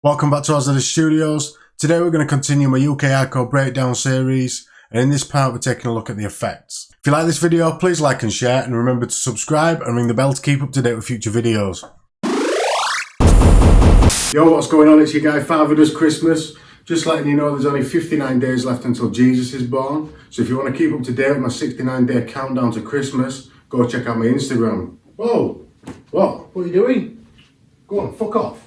Welcome back to Azzadous Studios. Today we're going to continue my UK hardcore breakdown series, and in this part we're taking a look at the effects. If you like this video, please like and share, and remember to subscribe and ring the bell to keep up to date with future videos. Yo, what's going on? It's your guy Azzadous Christmas. Just letting you know there's only 59 days left until Jesus is born, so if you want to keep up to date with my 69-day countdown to Christmas, go check out my Instagram. Whoa! What are you doing? Go on, fuck off.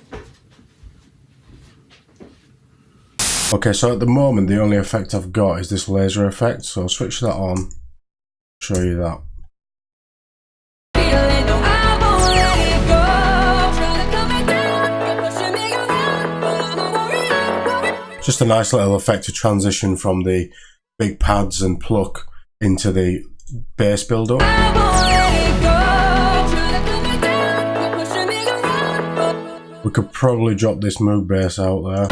Okay, so at the moment the only effect I've got is this laser effect, so I'll switch that on, show you that. Just a nice little effect to transition from the big pads and pluck into the bass build-up. We could probably drop this Moog bass out there.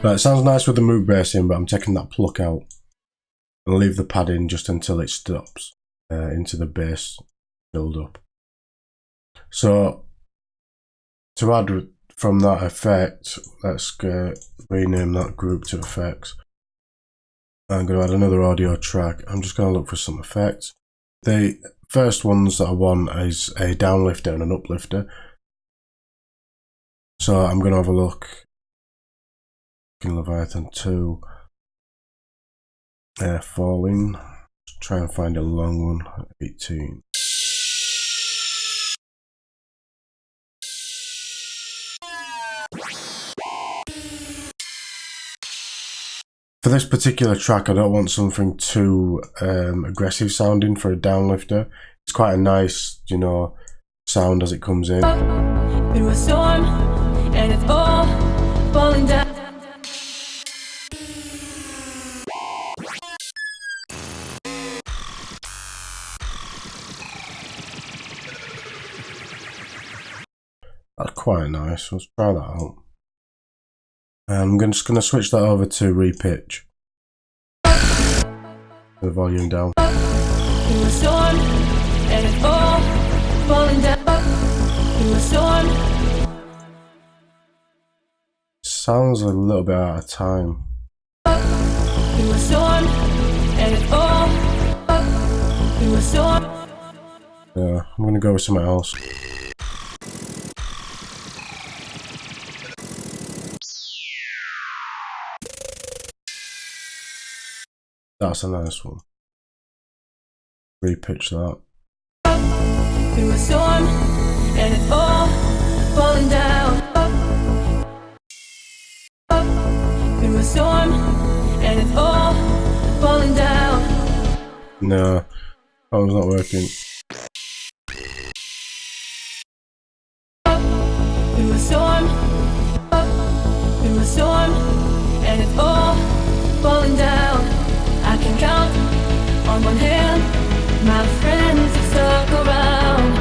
Right, it sounds nice with the Moog bass in, but I'm taking that pluck out and leave the pad in just until it stops into the bass build up. So to add from that effect, let's rename that group to effects. I'm going to add another audio track. I'm just going to look for some effects. The first ones that I want is a downlifter and an uplifter. So I'm going to have a look. Leviathan 2, Falling. Let's try and find a long one. 18. For this particular track, I don't want something too aggressive sounding for a downlifter. It's quite a nice, you know, sound as it comes in. Through a storm, and it's all falling down. That's quite nice. Let's try that out. And I'm just going to switch that over to repitch. The volume down. Sounds a little bit out of time. Yeah, I'm going to go with something else. That's a nice one. Repitch that. Through a storm, and it's all falling down. Through a storm, and it's all falling down. No, that one's not working. Through a storm, and it's all falling down. I can count on one hand, my friends are stuck around.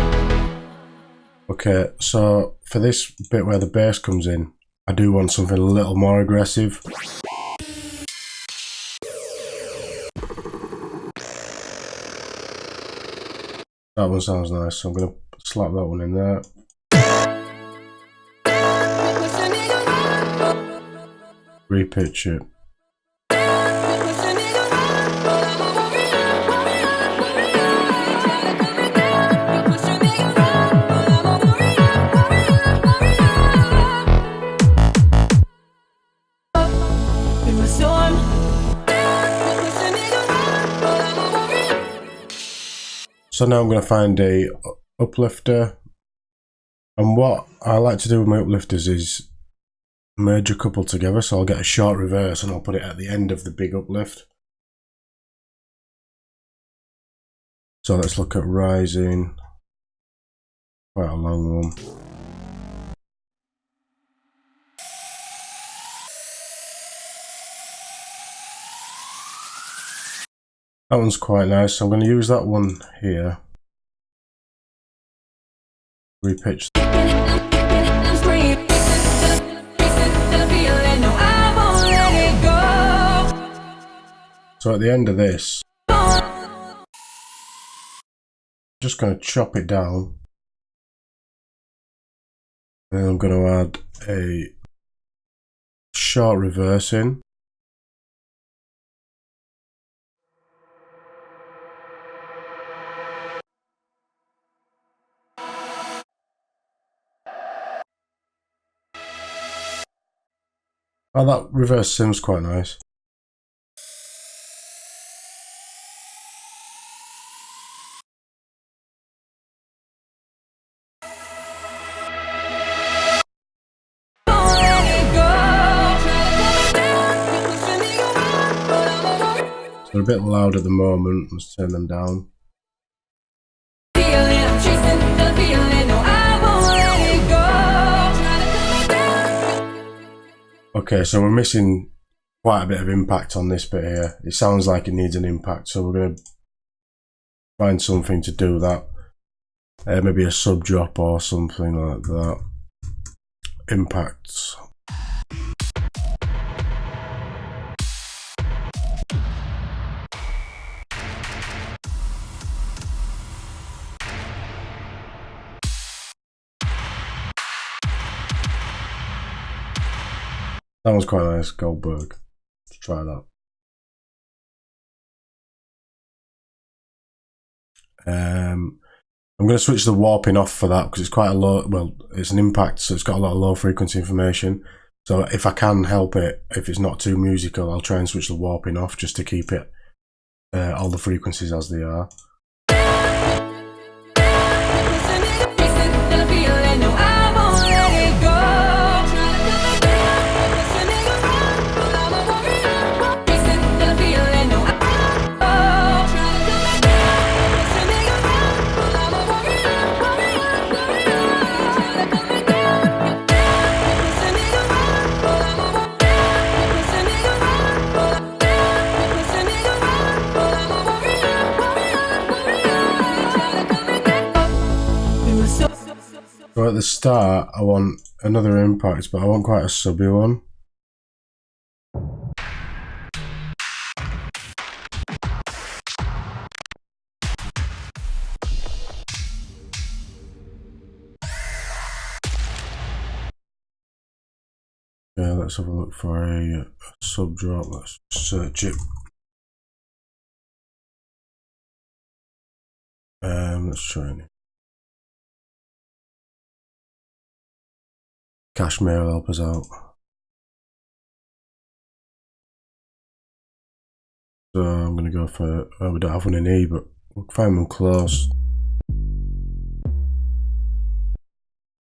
Okay, so for this bit where the bass comes in, I do want something a little more aggressive. That one sounds nice, so I'm going to slap that one in there. Repitch it. So now I'm going to find a uplifter, and what I like to do with my uplifters is merge a couple together, so I'll get a short reverse and I'll put it at the end of the big uplift. So let's look at Rising, quite a long one. That one's quite nice, so I'm going to use that one here. Repitch. So at the end of this, I'm just going to chop it down. And I'm going to add a short reverse in. Oh, that reverse seems quite nice. They're a bit loud at the moment. Let's turn them down. Okay, so we're missing quite a bit of impact on this bit here. It sounds like it needs an impact, so we're going to find something to do that. Maybe a sub drop or something like that. Impacts. That was quite nice, Goldberg. Let's try that. I'm going to switch the warping off for that because it's quite a low, well, it's an impact, so it's got a lot of low frequency information. So if I can help it, if it's not too musical, I'll try and switch the warping off just to keep it all the frequencies as they are. So at the start, I want another impact, but I want quite a subby one. Yeah, let's have a look for a sub drop. Let's search it. Let's try it. Cashmere will help us out. So I'm going to go for, oh, we don't have one in E, but we'll find one close.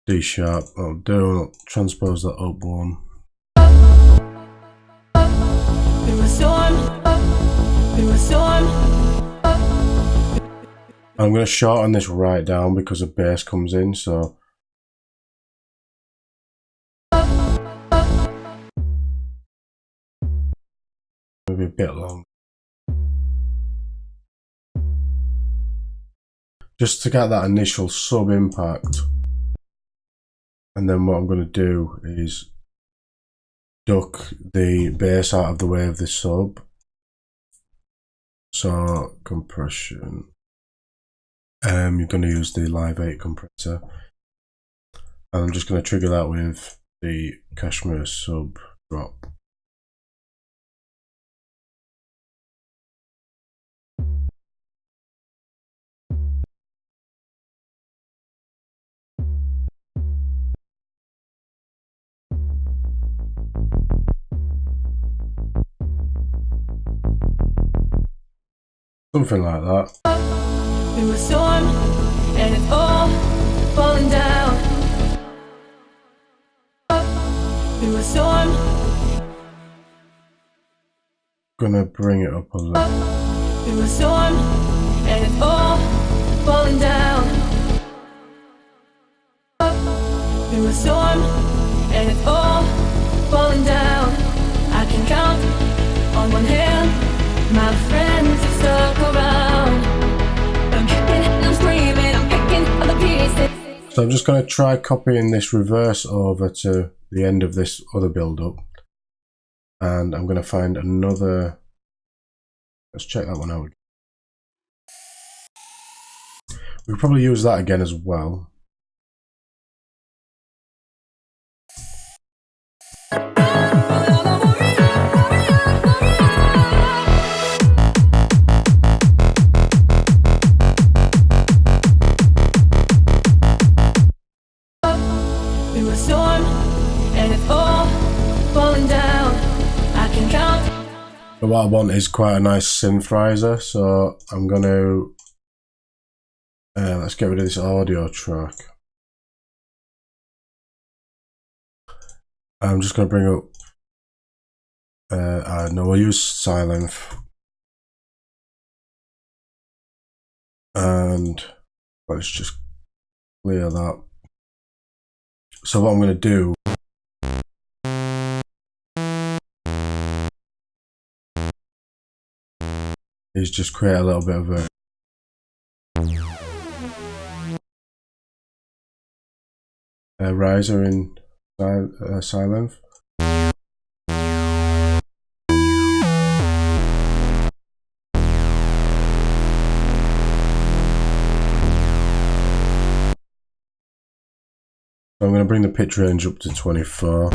D sharp, I'll do, I'll transpose that up one. I'm going to shorten this right down because the bass comes in, so maybe a bit long. Just to get that initial sub impact. And then what I'm going to do is duck the bass out of the way of the sub. So compression. You're going to use the Live 8 compressor. And I'm just going to trigger that with the Cashmere sub drop. Something like that. Through a storm, and it's all falling down. Through a storm. Gonna bring it up a little. Through a storm, and it's all falling down. Through a storm, and it's all falling down. I can count on one hand my friends are stuck around. I'm kicking and I'm screaming, I'm picking up the pieces. So I'm just going to try copying this reverse over to the end of this other build up, and I'm going to find another Let's check that one out. We could probably use that again as well. Through a storm, and it's all falling down. I can count. But what I want is quite a nice synth riser, so I'm going to let's get rid of this audio track. I'm just going to bring up no, we'll use silent, and let's just clear that. So what I'm going to do is just create a little bit of a riser in silent. I'm going to bring the pitch range up to 24.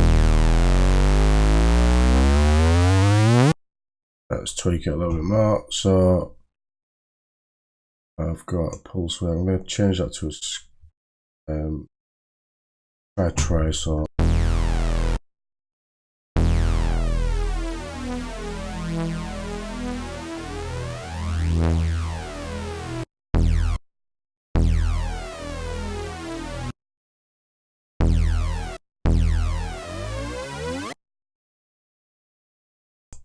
Let's tweak it a little bit more. So I've got a pulse width. I'm going to change that to a tri-so.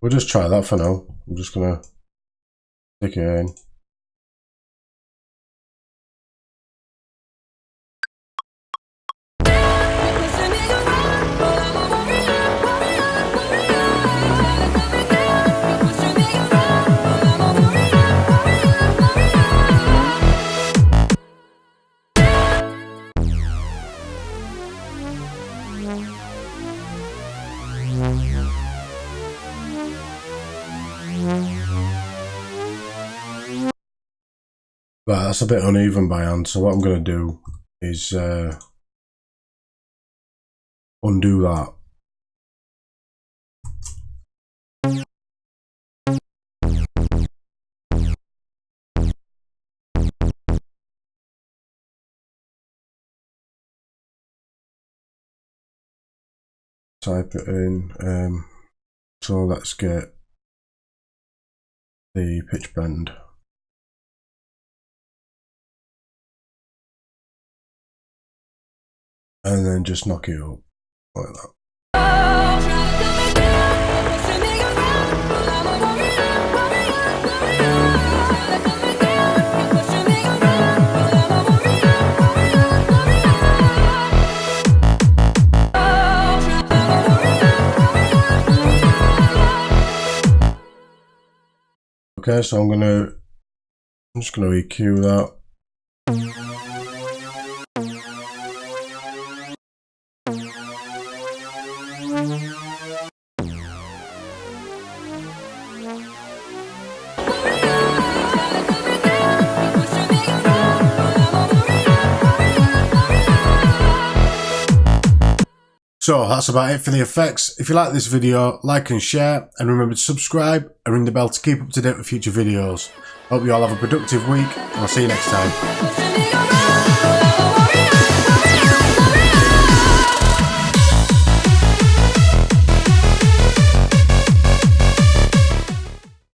We'll just try that for now. I'm just gonna stick it in. But that's a bit uneven by hand, so what I'm going to do is undo that. Type it in, so let's get the pitch bend. And then just knock it up like that. Okay, so I'm just gonna EQ that. So that's about it for the effects. If you like this video, like and share, and remember to subscribe and ring the bell to keep up to date with future videos. Hope you all have a productive week, and I'll see you next time.